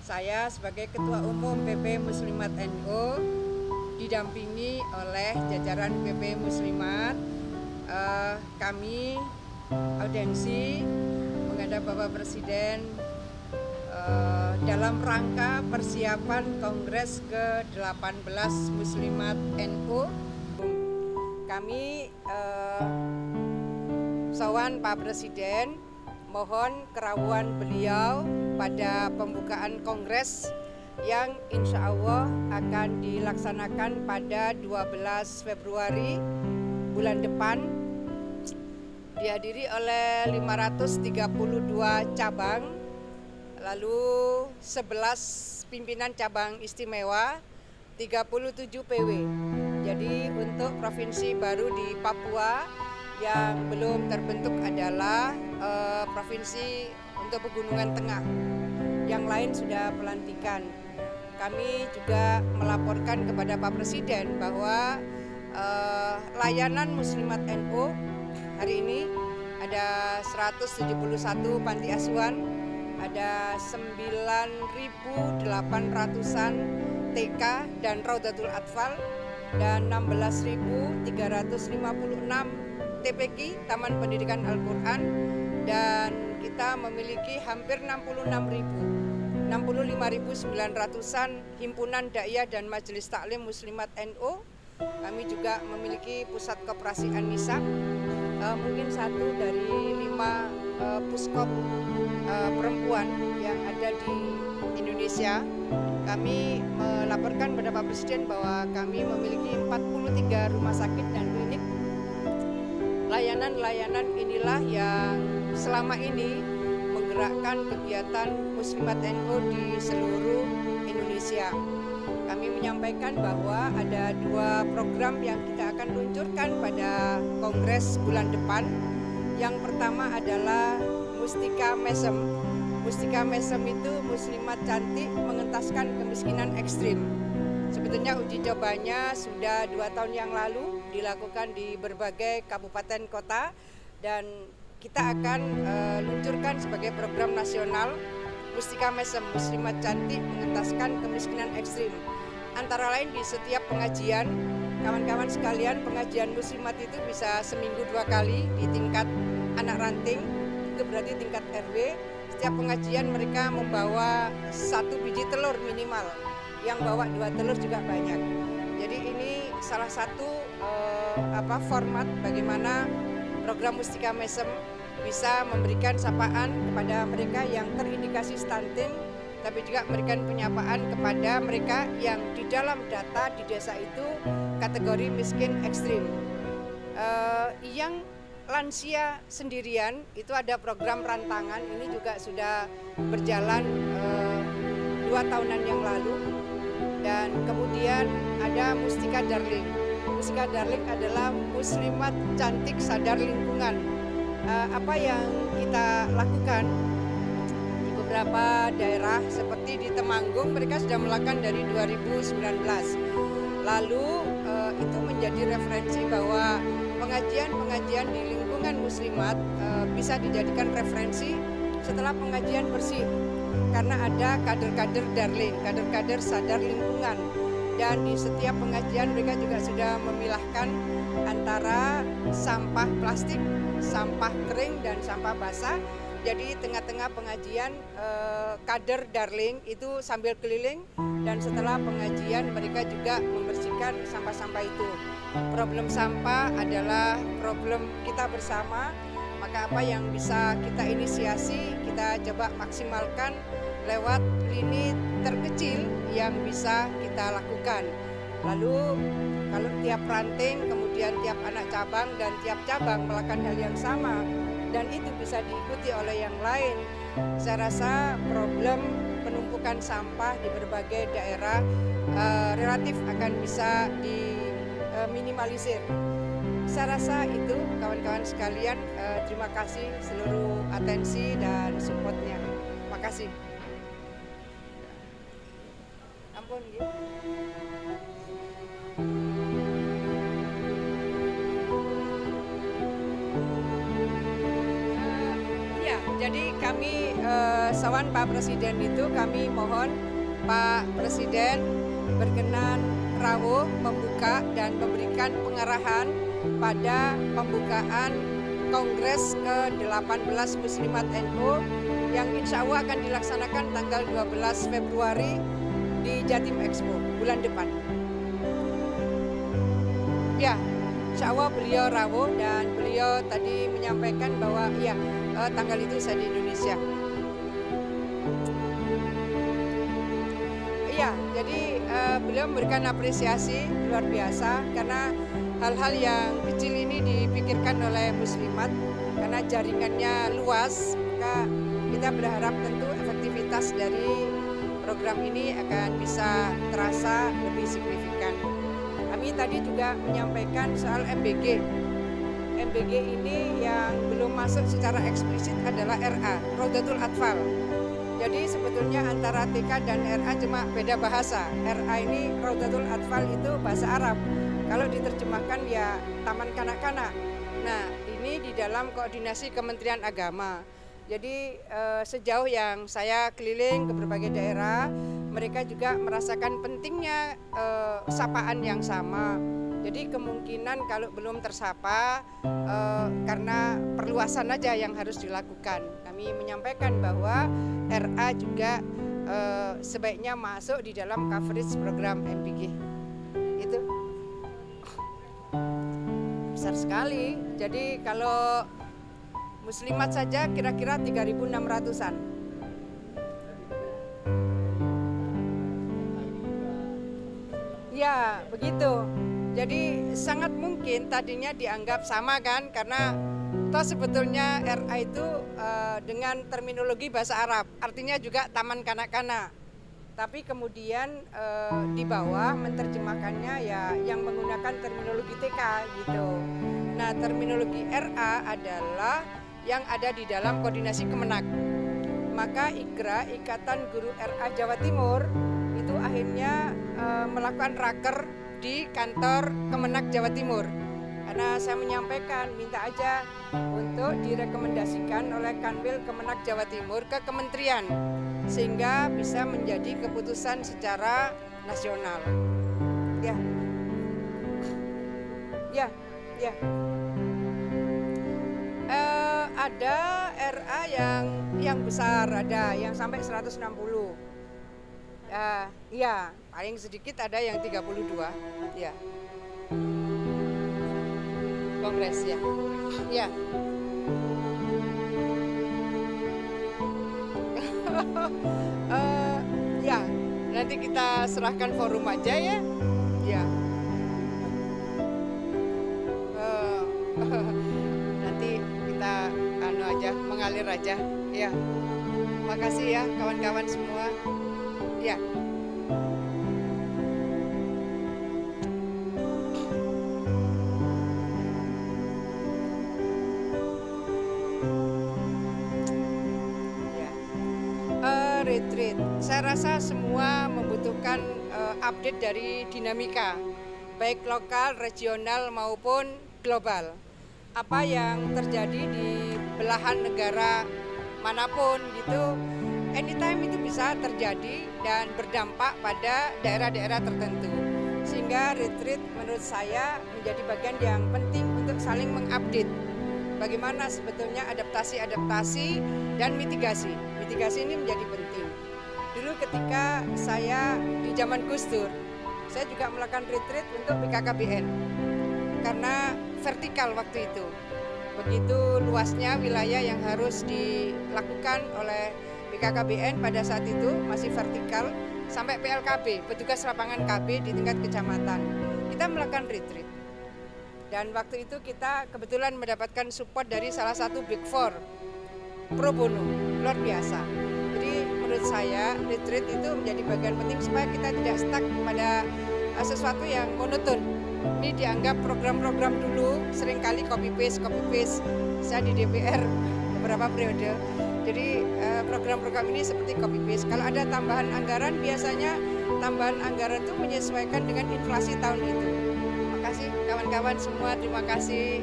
Saya sebagai Ketua Umum PP Muslimat NU didampingi oleh jajaran PP Muslimat. Kami audiensi menghadap Bapak Presiden dalam rangka persiapan Kongres ke-18 Muslimat NU. Kami sowan Pak Presiden, mohon kerawuhan beliau pada pembukaan Kongres yang insya Allah akan dilaksanakan pada 12 Februari bulan depan, dihadiri oleh 532 cabang, lalu 11 pimpinan cabang istimewa, 37 PW. Jadi untuk provinsi baru di Papua yang belum terbentuk adalah provinsi untuk Pegunungan Tengah. Yang lain sudah pelantikan. Kami juga melaporkan kepada Pak Presiden bahwa layanan Muslimat NU hari ini ada 171 panti asuhan, ada 9.800-an TK dan Raudatul Atfal, dan 16.356 TPQ, Taman Pendidikan Al-Quran, dan kita memiliki hampir 65.900-an himpunan dakwah dan majelis taklim Muslimat NU. Kami juga memiliki pusat koperasi An-Nisa, mungkin satu dari 5 puskop perempuan yang ada di Indonesia. Kami melaporkan kepada Pak Presiden bahwa kami memiliki 43 rumah sakit dan klinik. Layanan-layanan inilah yang selama ini menggerakkan kegiatan Muslimat NU di seluruh Indonesia. Kami menyampaikan bahwa ada 2 program yang kita akan luncurkan pada Kongres bulan depan. Yang pertama adalah Mustika Mesem. Mustika Mesem itu muslimat cantik mengentaskan kemiskinan ekstrim. Sebetulnya uji cobanya sudah 2 tahun yang lalu dilakukan di berbagai kabupaten kota, dan kita akan luncurkan sebagai program nasional Mustika Mesem, muslimat cantik mengentaskan kemiskinan ekstrim. Antara lain di setiap pengajian, kawan-kawan sekalian, pengajian muslimat itu bisa seminggu 2 kali di tingkat anak ranting, itu berarti tingkat RW. Setiap pengajian mereka membawa 1 biji telur minimal, yang bawa 2 telur juga banyak. Jadi ini salah satu format bagaimana program Mustika Mesem bisa memberikan sapaan kepada mereka yang terindikasi stunting, tapi juga memberikan penyapaan kepada mereka yang di dalam data di desa itu kategori miskin ekstrim. Yang lansia sendirian itu ada program rantangan, ini juga sudah berjalan 2 tahunan yang lalu. Dan kemudian ada Mustika Darling. Mustika Darling adalah muslimat cantik sadar lingkungan. Apa yang kita lakukan di beberapa daerah seperti di Temanggung, mereka sudah melakukan dari 2019. Lalu itu menjadi referensi bahwa pengajian-pengajian di lingkungan muslimat bisa dijadikan referensi setelah pengajian bersih. Karena ada kader-kader darling, kader-kader sadar lingkungan. Dan di setiap pengajian mereka juga sudah memilahkan antara sampah plastik, sampah kering, dan sampah basah. Jadi tengah-tengah pengajian kader darling itu sambil keliling, dan setelah pengajian mereka juga membersihkan sampah-sampah itu. Problem sampah adalah problem kita bersama. Maka apa yang bisa kita inisiasi, kita coba maksimalkan lewat lini terkecil yang bisa kita lakukan. Lalu kalau tiap ranting, kemudian tiap anak cabang dan tiap cabang melakukan hal yang sama, dan itu bisa diikuti oleh yang lain, saya rasa problem penumpukan sampah di berbagai daerah relatif akan bisa diminimalisir. Saya rasa itu kawan-kawan sekalian, terima kasih seluruh atensi dan supportnya. Terima kasih. Ampun gitu. jadi kami sawan Pak Presiden itu kami mohon Pak Presiden berkenan rawuh membuka dan memberikan pengarahan pada pembukaan Kongres ke-18 Muslimat NU yang insya Allah akan dilaksanakan tanggal 12 Februari di Jatim Expo bulan depan. Ya, insya Allah beliau rawuh dan beliau tadi menyampaikan bahwa ya tanggal itu saya di Indonesia. Iya, jadi beliau memberikan apresiasi luar biasa karena hal-hal yang kecil ini dipikirkan oleh Muslimat karena jaringannya luas, maka kita berharap tentu efektivitas dari program ini akan bisa terasa lebih signifikan. Kami tadi juga menyampaikan soal MBG. MBG ini yang belum masuk secara eksplisit adalah RA, Raudatul Atfal. Jadi sebetulnya antara TK dan RA cuma beda bahasa. RA ini Raudatul Atfal itu bahasa Arab. Kalau diterjemahkan ya Taman Kanak-Kanak. Nah, ini di dalam koordinasi Kementerian Agama. Jadi sejauh yang saya keliling ke berbagai daerah, mereka juga merasakan pentingnya sapaan yang sama. Jadi kemungkinan kalau belum tersapa karena perluasan aja yang harus dilakukan. Kami menyampaikan bahwa RA juga sebaiknya masuk di dalam coverage program MBG. Itu besar sekali. Jadi kalau Muslimat saja kira-kira 3.600-an. Ya, begitu. Jadi sangat mungkin tadinya dianggap sama kan, karena toh sebetulnya RA itu dengan terminologi bahasa Arab, artinya juga Taman Kanak-Kanak. Tapi kemudian di bawah menerjemahkannya ya yang menggunakan terminologi TK gitu. Nah, terminologi RA adalah yang ada di dalam koordinasi Kemenak. Maka IGRA, Ikatan Guru RA Jawa Timur, itu akhirnya melakukan raker di kantor Kemenak Jawa Timur. Karena saya menyampaikan, minta aja untuk direkomendasikan oleh Kanwil Kemenak Jawa Timur ke kementerian, sehingga bisa menjadi keputusan secara nasional. Ya, ya, ya. Ada RA yang besar, ada yang sampai 160. Ya, paling sedikit ada yang 32. Ya. Kongres ya. Ya. Ya, nanti kita serahkan forum aja ya. Ya. Nanti kita mengalir aja. Ya. Makasih ya kawan-kawan semua. Ya. Retreat. Saya rasa semua membutuhkan update dari dinamika, baik lokal, regional maupun global. Apa yang terjadi di belahan negara manapun gitu, anytime itu bisa terjadi dan berdampak pada daerah-daerah tertentu. Sehingga retreat menurut saya menjadi bagian yang penting untuk saling mengupdate bagaimana sebetulnya adaptasi dan mitigasi. Mitigasi ini menjadi penting. Dulu ketika saya di zaman Gus Dur, saya juga melakukan retreat untuk BKKBN. Karena vertikal waktu itu. Begitu luasnya wilayah yang harus dilakukan oleh BKKBN pada saat itu masih vertikal sampai PLKB, petugas lapangan KB di tingkat kecamatan. Kita melakukan retreat. Dan waktu itu kita kebetulan mendapatkan support dari salah satu Big Four, pro bono, luar biasa. Jadi menurut saya retreat itu menjadi bagian penting supaya kita tidak stuck pada sesuatu yang monoton. Ini dianggap program-program dulu seringkali copy paste. Saya di DPR beberapa periode. Jadi program-program ini seperti copy paste. Kalau ada tambahan anggaran, biasanya tambahan anggaran itu menyesuaikan dengan inflasi tahun itu. Terima kasih kawan-kawan semua, terima kasih.